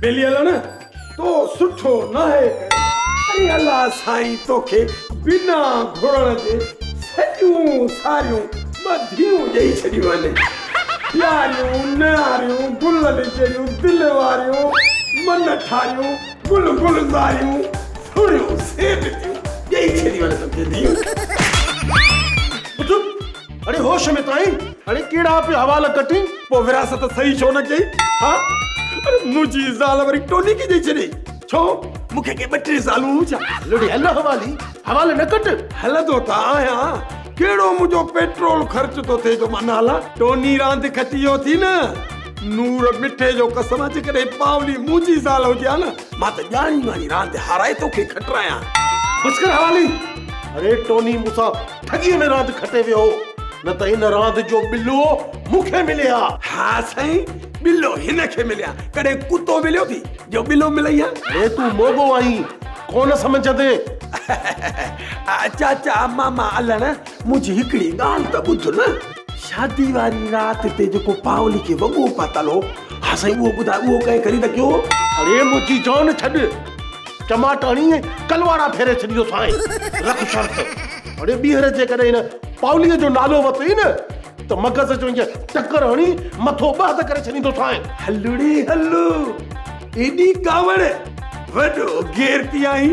बेलियल न तो सुठो न है। अरे अल्लाह साईं तोखे बिना घुरण जे सॼियूं सारियूं मधियूं ॾेई छॾियूं आहिनि। यारियूं नारियूं गुलनि जहिड़ियूं दिल वारियूं मन ठारियूं गुल गुलज़ारियूं थोड़ियूं सेबियूं ॾेई छॾियूं आहिनि तोखे धीअ। अरे होश में तो आई। अरे कीड़ा पे हवाला कटी पोइ विरासत सही छो न कई? हाँ अरे मुंहिंजी ज़ाल वरी टोनी खे ॾेई छॾी छो? मूंखे के 2-3 सालूं छा लुड़ी हल हवाले न कट। हलंदो त आहियां। कहिड़ो मुंहिंजो पेट्रोल ख़र्च थो थिए जो मां नाला टोनी रांदि खटी वियो थी न। नूर मिठे जो कसम अचे कॾहिं पावली मुंहिंजी ज़ाल हुजे न मां त ॼाणी वाणी रांदि हाराए तोखे खटरायां। बस कर हवाली। अरे टोनी मूंसां ठॻीअ में रांदि खटे वियो न त इन रांदि जो बिल्लो मूंखे मिलिया। हाँ साईं बिल्लो हिन खे मिलिया। कॾहिं कुतो मिलियो थी जो बिल्लो मिलई आहे? अरे तू मोगो आई कोन समझदे। चाचा मामा अलन मुंहिंजी हिकिड़ी ॻाल्हि त ॿुध न। शादी वारी राति ते जेको पावली खे वॻो पातल हो हा साईं उहो ॿुधाए उहो कंहिं ख़रीद कयो? अरे मुंहिंजी जान छॾ टमाटा हणी कलवाड़ा फेरे छॾियो साईं। रख शर्त। अरे ॿीहर जे कॾहिं हिन पावलीअ जो नालो वरितई न त मगज़ जो ईअं टकर हणी मथो बहद करे छॾींदो साईं। हलुड़ी हलू एॾी कावड़ वॾो घेर थी आई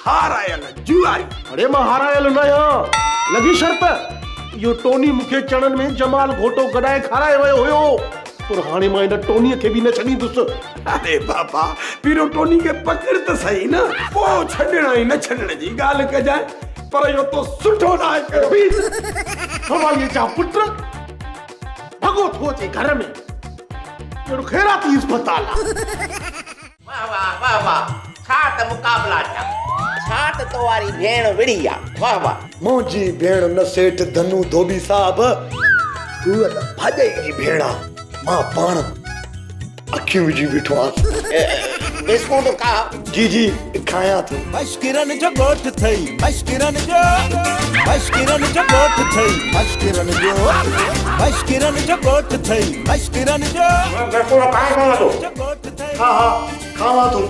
हारायल जुआरी। अरे मां हारायल न आहियां। लॻी शर्त इहो टोनी मूंखे चणनि में जमाल घोटो गॾाए खाराए वियो हुयो पर हाणे मां हिन टोनीअ खे बि न छॾींदुसि। अरे बाबा पहिरियों टोनी खे पकड़ त सही न पोइ छॾण ऐं न छॾण जी ॻाल्हि कजांइ। पर इहो तो सुठो न आहे कयो। हवालीअ जा पुट भॻो थो अचे घर में अहिड़ो ख़ैराती अस्पताल आहे। वाह वाह वाह वाह छा त मुक़ाबला छा त तो वारी भेण विड़ी आहे। वाह वाह मुंहिंजी भेण न सेठ धनु धोबी साहब उहा त भाॼई जी भेण आहे। मां पाण अखियूं विझी बीठो आहियां। बिस्कुट खा। जी जी खायां थो। मश्किरन जो गोठ थई मश्किरन जो गोठ थई मश्किरन जो गोठ थई मश्किरन जो बिस्कुट खाए कोन थो। गोठ थई। हाँ हाँ खावां थो।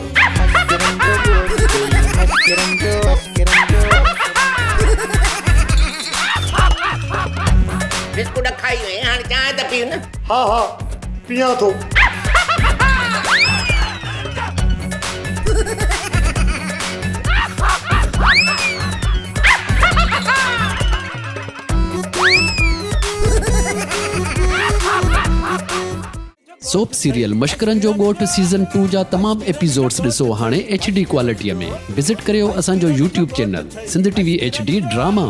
बिस्कुट खाई वे हाणे चांहि त पीउ न। हाँ हाँ पियां थो। सोप सीरियल मश्करन जो गोठ सीज़न 2 जा तमाम एपिसोड्स ॾिसो हाणे HD क्वालिटीअ में। विज़िट करियो असांजो YouTube channel Sindh TV HD drama.